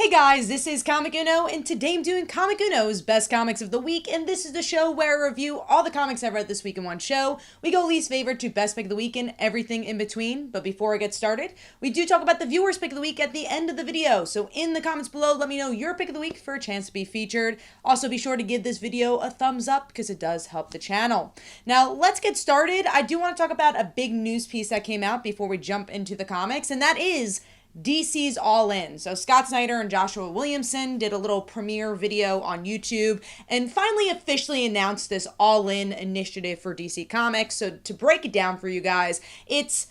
Hey guys, this is Comic Uno, and today I'm doing Comic Uno's Best Comics of the Week, and this is the show where I review all the comics I've read this week in one show. We go least favorite to best pick of the week and everything in between, but before I get started, we do talk about the viewer's pick of the week at the end of the video, so in the comments below, let me know your pick of the week for a chance to be featured. Also, be sure to give this video a thumbs up because it does help the channel. Now, let's get started. I do want to talk about a big news piece that came out before we jump into the comics, and that is DC's All In. So Scott Snyder and Joshua Williamson did a little premiere video on YouTube and finally officially announced this All In initiative for DC Comics. So to break it down for you guys, it's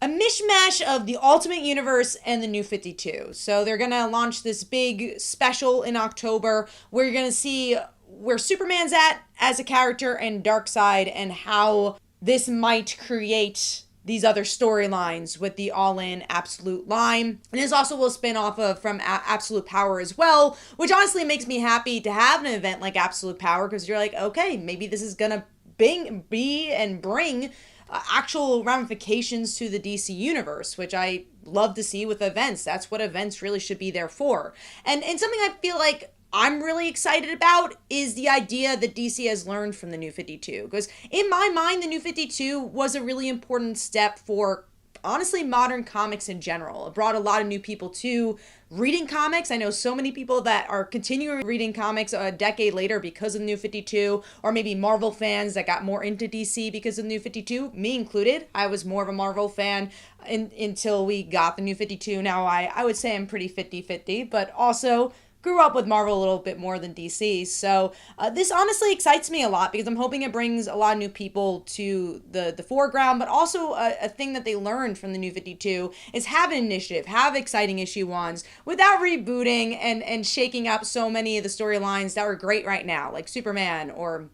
a mishmash of the Ultimate Universe and the New 52. So they're going to launch this big special in October where you're going to see where Superman's at as a character and Darkseid and how this might create these other storylines with the All-In Absolute line. And this also will spin off of from Absolute Power as well, which honestly makes me happy to have an event like Absolute Power because you're like, okay, maybe this is gonna bring actual ramifications to the DC universe, which I love to see with events. That's what events really should be there for. And something I feel like I'm really excited about is the idea that DC has learned from the New 52. Because in my mind, the New 52 was a really important step for, honestly, modern comics in general. It brought a lot of new people to reading comics. I know so many people that are continuing reading comics a decade later because of the New 52, or maybe Marvel fans that got more into DC because of the New 52, me included. I was more of a Marvel fan until we got the New 52. Now I would say I'm pretty 50-50, but also grew up with Marvel a little bit more than DC. So this honestly excites me a lot because I'm hoping it brings a lot of new people to the foreground, but also a thing that they learned from the New 52 is have an initiative, have exciting issue ones without rebooting and shaking up so many of the storylines that were great right now, like Superman or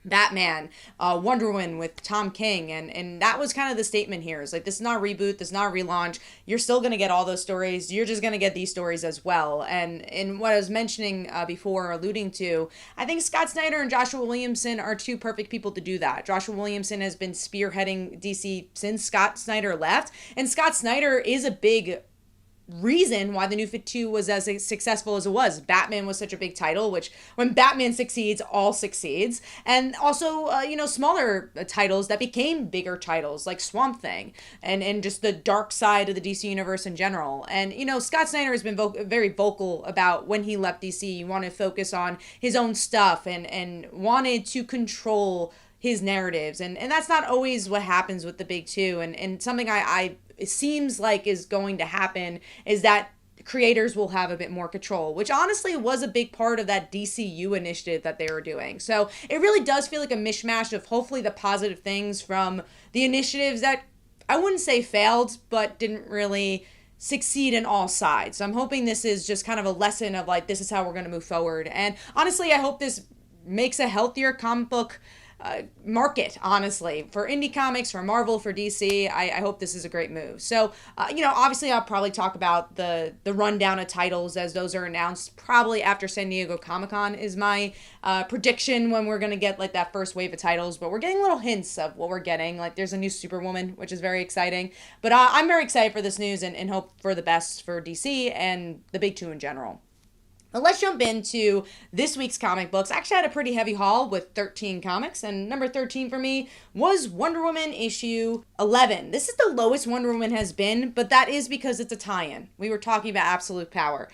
Batman, Wonder Woman with Tom King, and that was kind of the statement here. It's like, this is not a reboot, this is not a relaunch. You're still going to get all those stories. You're just going to get these stories as well. And what I was mentioning before, alluding to, I think Scott Snyder and Joshua Williamson are two perfect people to do that. Joshua Williamson has been spearheading DC since Scott Snyder left, and Scott Snyder is a big reason why the New 52 was as successful as it was. Batman was such a big title, which when Batman succeeds, all succeeds. And also, smaller titles that became bigger titles like Swamp Thing and just the dark side of the DC universe in general. And, Scott Snyder has been very vocal about when he left DC, he wanted to focus on his own stuff and wanted to control his narratives. And that's not always what happens with the big two. And something it seems like is going to happen is that creators will have a bit more control, which honestly was a big part of that DCU initiative that they were doing. So it really does feel like a mishmash of hopefully the positive things from the initiatives that I wouldn't say failed, but didn't really succeed in all sides. So I'm hoping this is just kind of a lesson of like, this is how we're going to move forward. And honestly, I hope this makes a healthier comic book market, honestly, for indie comics, for Marvel, for DC. I hope this is a great move. So, obviously I'll probably talk about the rundown of titles as those are announced probably after San Diego Comic-Con is my prediction when we're going to get like that first wave of titles, but we're getting little hints of what we're getting. Like there's a new Superwoman, which is very exciting, but I'm very excited for this news and hope for the best for DC and the big two in general. Now let's jump into this week's comic books. I actually had a pretty heavy haul with 13 comics, and number 13 for me was Wonder Woman issue 11. This is the lowest Wonder Woman has been, but that is because it's a tie-in. We were talking about Absolute Power.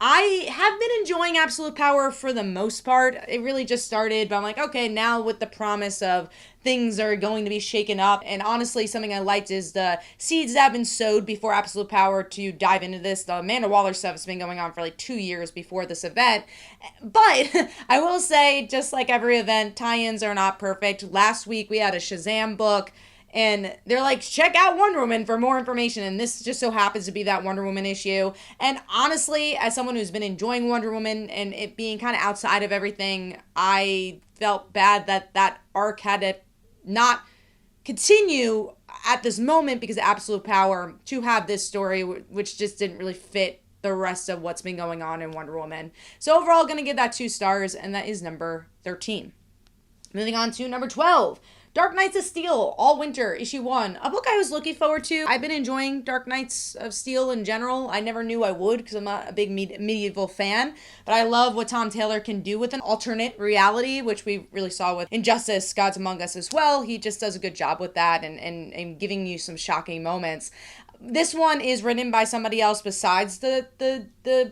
I have been enjoying Absolute Power for the most part. It really just started, but I'm like, okay, now with the promise of things are going to be shaken up. And honestly, something I liked is the seeds that have been sowed before Absolute Power to dive into this. The Amanda Waller stuff has been going on for like 2 years before this event. But I will say, just like every event, tie-ins are not perfect. Last week we had a Shazam book, and they're like, check out Wonder Woman for more information. And this just so happens to be that Wonder Woman issue. And honestly, as someone who's been enjoying Wonder Woman and it being kind of outside of everything, I felt bad that arc had to not continue at this moment because of Absolute Power to have this story, which just didn't really fit the rest of what's been going on in Wonder Woman. So overall, going to give that 2 stars, and that is number 13. Moving on to number 12. Dark Knights of Steel, Allwinter, issue 1. A book I was looking forward to. I've been enjoying Dark Knights of Steel in general. I never knew I would because I'm not a big medieval fan. But I love what Tom Taylor can do with an alternate reality, which we really saw with Injustice, Gods Among Us as well. He just does a good job with that and giving you some shocking moments. This one is written by somebody else besides the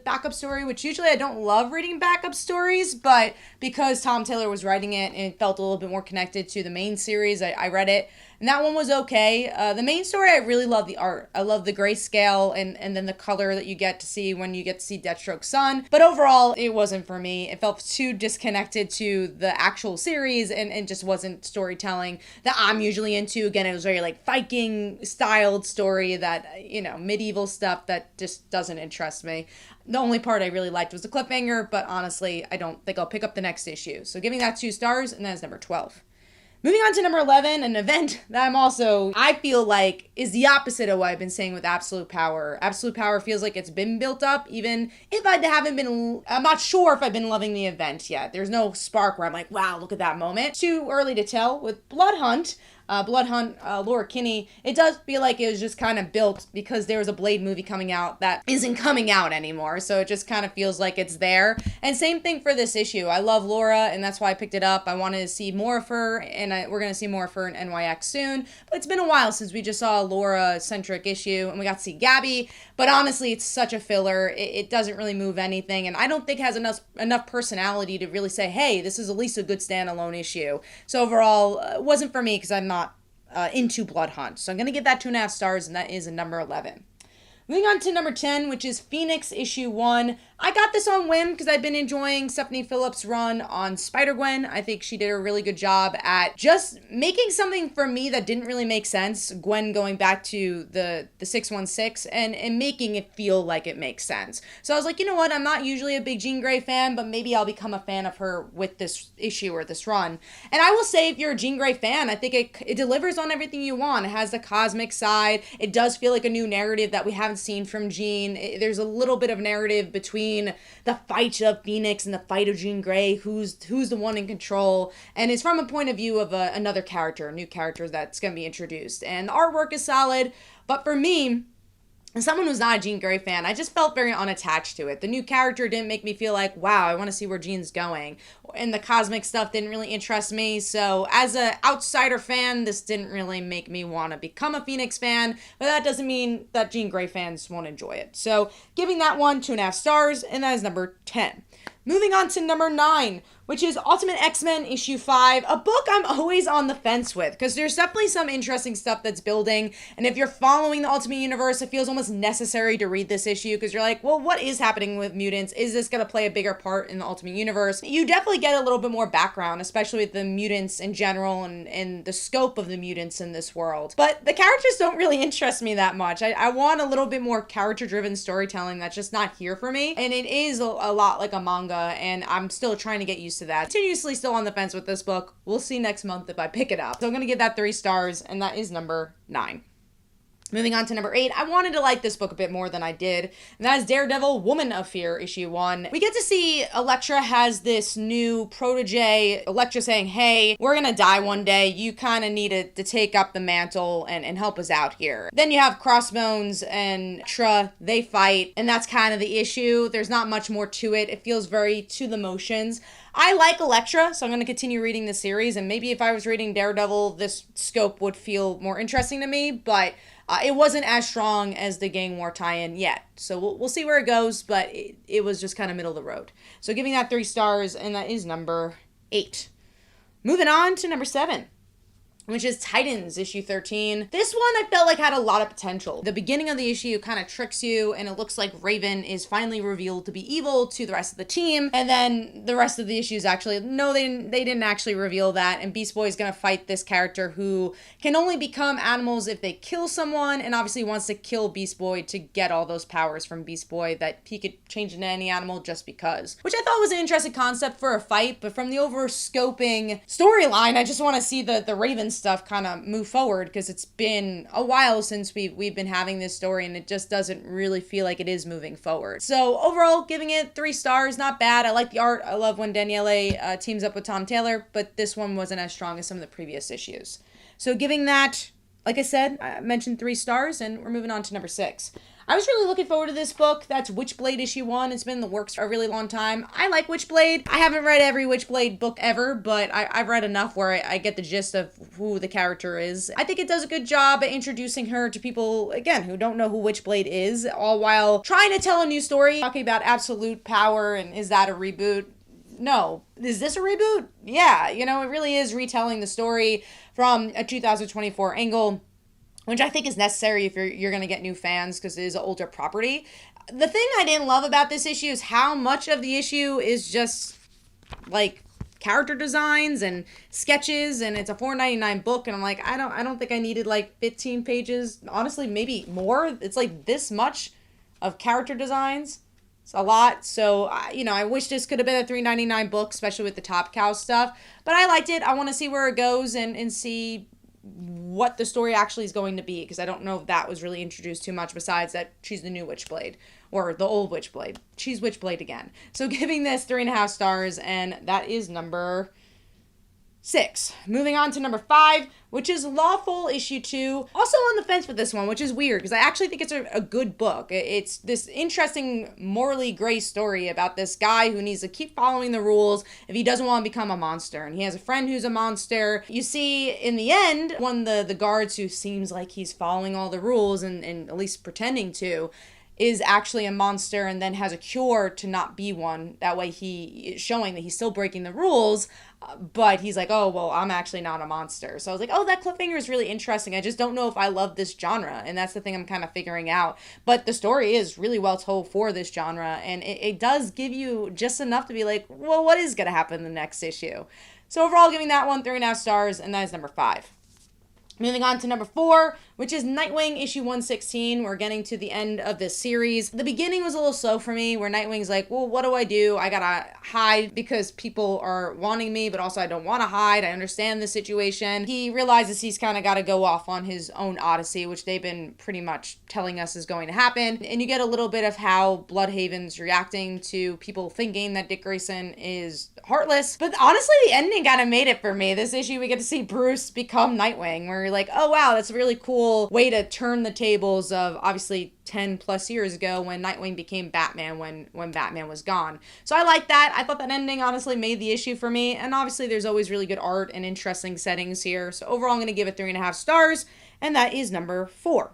backup story, which usually I don't love reading backup stories, but because Tom Taylor was writing it and it felt a little bit more connected to the main series, I read it. And that one was okay. The main story, I really love the art. I love the grayscale and then the color that you get to see when you get to see Deathstroke's son. But overall, it wasn't for me. It felt too disconnected to the actual series and just wasn't storytelling that I'm usually into. Again, it was very like Viking-styled story that, medieval stuff that just doesn't interest me. The only part I really liked was the cliffhanger, but honestly, I don't think I'll pick up the next issue. So giving that 2 stars, and that is number 12. Moving on to number 11, an event that I feel like is the opposite of what I've been saying with Absolute Power. Absolute Power feels like it's been built up, even if I'm not sure if I've been loving the event yet. There's no spark where I'm like, wow, look at that moment. Too early to tell. With Blood Hunt, Laura Kinney, it does feel like it was just kind of built because there was a Blade movie coming out that isn't coming out anymore, so it just kind of feels like it's there. And same thing for this issue. I love Laura, and that's why I picked it up. I wanted to see more of her, and we're going to see more of her in NYX soon, but it's been a while since we just saw a Laura-centric issue, and we got to see Gabby, but honestly, it's such a filler. It doesn't really move anything, and I don't think it has enough personality to really say, hey, this is at least a good standalone issue. So overall, it wasn't for me because I'm not into Blood Hunt. So I'm going to give that 2.5 stars, and that is a number 11. Moving on to number 10, which is Phoenix issue 1. I got this on whim because I've been enjoying Stephanie Phillips' run on Spider-Gwen. I think she did a really good job at just making something for me that didn't really make sense. Gwen going back to the 616 and making it feel like it makes sense. So I was like, you know what? I'm not usually a big Jean Grey fan, but maybe I'll become a fan of her with this issue or this run. And I will say, if you're a Jean Grey fan, I think it delivers on everything you want. It has the cosmic side. It does feel like a new narrative that we haven't seen from Jean. There's a little bit of narrative between the fight of Phoenix and the fight of Jean Grey, who's the one in control, and it's from a point of view of another character, a new character that's going to be introduced. And the artwork is solid, but for me, as someone who's not a Jean Grey fan, I just felt very unattached to it. The new character didn't make me feel like, wow, I want to see where Jean's going. And the cosmic stuff didn't really interest me. So as an outsider fan, this didn't really make me want to become a Phoenix fan. But that doesn't mean that Jean Grey fans won't enjoy it. So giving that one 2.5 stars, and that is number 10. Moving on to number 9, which is Ultimate X-Men issue 5, a book I'm always on the fence with, because there's definitely some interesting stuff that's building, and if you're following the Ultimate Universe, it feels almost necessary to read this issue, because you're like, well, what is happening with mutants? Is this going to play a bigger part in the Ultimate Universe? You definitely get a little bit more background, especially with the mutants in general, and the scope of the mutants in this world. But the characters don't really interest me that much. I want a little bit more character-driven storytelling that's just not here for me, and it is a lot like a manga, and I'm still trying to get used to that. Continuously still on the fence with this book. We'll see next month if I pick it up. So I'm going to give that 3 stars, and that is number 9. Moving on to number 8, I wanted to like this book a bit more than I did, and that is Daredevil Woman of Fear, issue 1. We get to see Elektra has this new protege, Elektra saying, hey, we're gonna die one day, you kind of need to take up the mantle and help us out here. Then you have Crossbones and Elektra, they fight, and that's kind of the issue. There's not much more to it. It feels very to the motions. I like Elektra, so I'm going to continue reading the series, and maybe if I was reading Daredevil, this scope would feel more interesting to me, but it wasn't as strong as the Gang War tie-in yet. So we'll see where it goes, but it was just kind of middle of the road. So giving that 3 stars, and that is number 8. Moving on to number 7, which is Titans, issue 13. This one I felt like had a lot of potential. The beginning of the issue kind of tricks you, and it looks like Raven is finally revealed to be evil to the rest of the team, and then the rest of the issues actually, no, they didn't actually reveal that, and Beast Boy is gonna fight this character who can only become animals if they kill someone, and obviously wants to kill Beast Boy to get all those powers from Beast Boy that he could change into any animal just because. Which I thought was an interesting concept for a fight, but from the over-scoping storyline, I just want to see the Raven stuff kind of move forward, because it's been a while since we've been having this story, and it just doesn't really feel like it is moving forward. So overall, giving it 3 stars, not bad. I like the art. I love when Daniele teams up with Tom Taylor, but this one wasn't as strong as some of the previous issues. So giving that, like I said, I mentioned 3 stars, and we're moving on to number 6. I was really looking forward to this book. That's Witchblade issue 1. It's been in the works for a really long time. I like Witchblade. I haven't read every Witchblade book ever, but I've read enough where I get the gist of who the character is. I think it does a good job at introducing her to people, again, who don't know who Witchblade is, all while trying to tell a new story, talking about absolute power, and is that a reboot? No. Is this a reboot? Yeah, it really is retelling the story from a 2024 angle, which I think is necessary if you're going to get new fans, because it is an older property. The thing I didn't love about this issue is how much of the issue is just, like, character designs and sketches, and it's a $4.99 book, and I'm like, I don't think I needed, like, 15 pages. Honestly, maybe more. It's, like, this much of character designs. It's a lot. So, I wish this could have been a $3.99 book, especially with the Top Cow stuff. But I liked it. I want to see where it goes and see what the story actually is going to be, because I don't know if that was really introduced too much, besides that she's the new Witchblade, or the old Witchblade. She's Witchblade again. So giving this 3.5 stars, and that is number 6. Moving on to number 5, which is Lawful issue 2. Also on the fence with this one, which is weird, because I actually think it's a good book. It's this interesting morally gray story about this guy who needs to keep following the rules if he doesn't want to become a monster. And he has a friend who's a monster. You see, in the end, one of the guards who seems like he's following all the rules and at least pretending to, is actually a monster, and then has a cure to not be one. That way he is showing that he's still breaking the rules, but he's like, oh, well, I'm actually not a monster. So I was like, oh, that cliffhanger is really interesting. I just don't know if I love this genre, and that's the thing I'm kind of figuring out. But the story is really well told for this genre, and it does give you just enough to be like, well, what is going to happen in the next issue? So overall, giving that one 3.5 stars, and that is number 5. Moving on to number 4, which is Nightwing issue 116. We're getting to the end of this series. The beginning was a little slow for me, where Nightwing's like, well, what do? I gotta hide because people are wanting me, but also I don't want to hide. I understand the situation. He realizes he's kind of got to go off on his own odyssey, which they've been pretty much telling us is going to happen. And you get a little bit of how Bloodhaven's reacting to people thinking that Dick Grayson is heartless. But honestly, the ending kind of made it for me. This issue, we get to see Bruce become Nightwing, where you're like, oh wow, that's a really cool way to turn the tables of obviously 10 plus years ago when Nightwing became Batman, when Batman was gone. So I like that. I thought that ending honestly made the issue for me. And obviously there's always really good art and interesting settings here. So overall, I'm going to give it 3.5 stars. And that is number 4.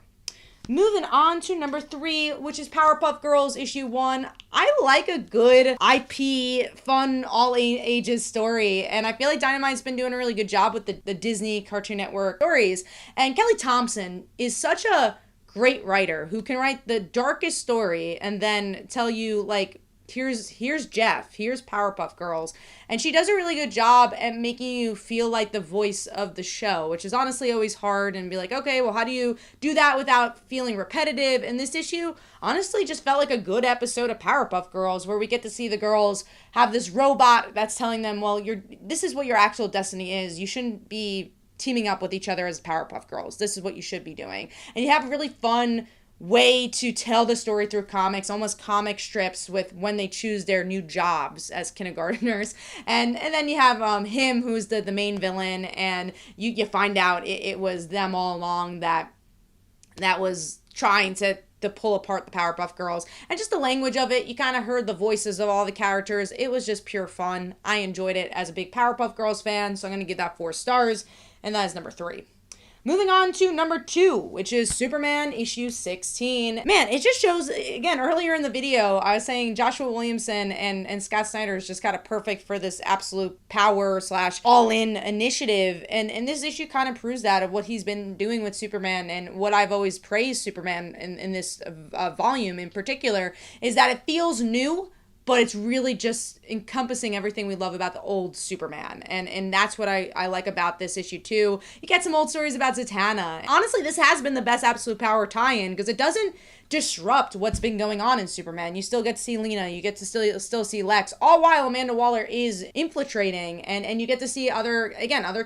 Moving on to number 3, which is Powerpuff Girls issue 1. I like a good IP, fun, all ages story. And I feel like Dynamite's been doing a really good job with the Disney Cartoon Network stories. And Kelly Thompson is such a great writer who can write the darkest story and then tell you, like, here's Jeff, here's Powerpuff Girls. And she does a really good job at making you feel like the voice of the show, which is honestly always hard, and be like, okay, well, how do you do that without feeling repetitive? And this issue honestly just felt like a good episode of Powerpuff Girls, where we get to see the girls have this robot that's telling them, well, this is what your actual destiny is. You shouldn't be teaming up with each other as Powerpuff Girls. This is what you should be doing. And you have a really fun way to tell the story through comics, almost comic strips, with when they choose their new jobs as kindergartners. And then you have him, who's the main villain, and you find out it was them all along that was trying to pull apart the Powerpuff Girls. And just the language of it, you kind of heard the voices of all the characters. It was just pure fun. I enjoyed it as a big Powerpuff Girls fan, so I'm going to give that 4 stars, and that is number 3. Moving on to number 2, which is Superman issue 16. Man, it just shows, again, earlier in the video, I was saying Joshua Williamson and Scott Snyder is just kind of perfect for this absolute power / all-in initiative. And this issue kind of proves that, of what he's been doing with Superman, and what I've always praised Superman in this volume in particular, is that it feels new, but it's really just encompassing everything we love about the old Superman. And that's what I like about this issue too. You get some old stories about Zatanna. Honestly, this has been the best Absolute Power tie-in, because it doesn't disrupt what's been going on in Superman. You still get to see Lena, you get to still see Lex, all while Amanda Waller is infiltrating, and you get to see other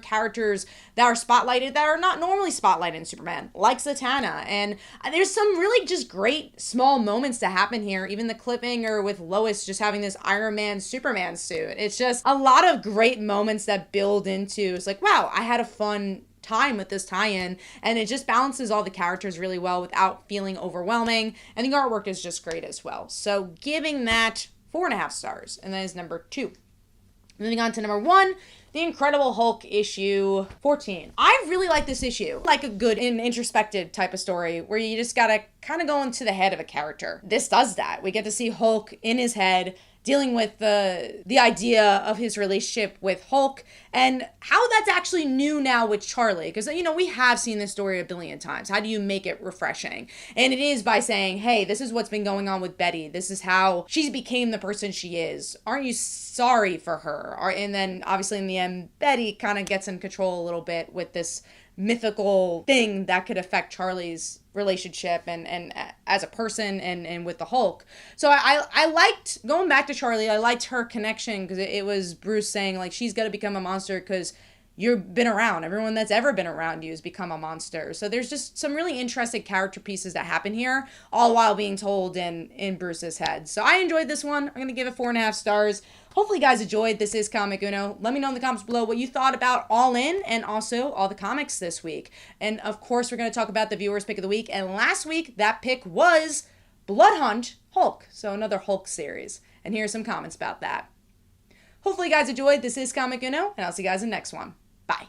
characters that are spotlighted that are not normally spotlighted in Superman, like Zatanna. And there's some really just great small moments to happen here. Even the cliffhanger with Lois just having this Iron Man Superman suit. It's just a lot of great moments that build into, it's like, wow, I had a fun time with this tie-in, and it just balances all the characters really well without feeling overwhelming, and the artwork is just great as well. So giving that 4.5 stars, and that is number 2. Moving on to number 1, The Incredible Hulk issue 14. I really like this issue. Like a good introspective type of story where you just gotta kind of go into the head of a character. This does that. We get to see Hulk in his head, dealing with the idea of his relationship with Hulk and how that's actually new now with Charlie. Because, you know, we have seen this story a billion times. How do you make it refreshing? And it is by saying, hey, this is what's been going on with Betty. This is how she's became the person she is. Aren't you sorry for her? And then, obviously, in the end, Betty kind of gets in control a little bit with this mythical thing that could affect Charlie's relationship and as a person and with the Hulk. So I liked, going back to Charlie, I liked her connection because it was Bruce saying, like, she's got to become a monster because you've been around. Everyone that's ever been around you has become a monster. So there's just some really interesting character pieces that happen here, all while being told in Bruce's head. So I enjoyed this one. I'm going to give it 4.5 stars. Hopefully you guys enjoyed. This is Comic Uno. Let me know in the comments below what you thought about All In and also all the comics this week. And of course, we're going to talk about the viewer's pick of the week. And last week, that pick was Blood Hunt Hulk. So another Hulk series. And here's some comments about that. Hopefully you guys enjoyed. This is Comic Uno, and I'll see you guys in the next one. Bye.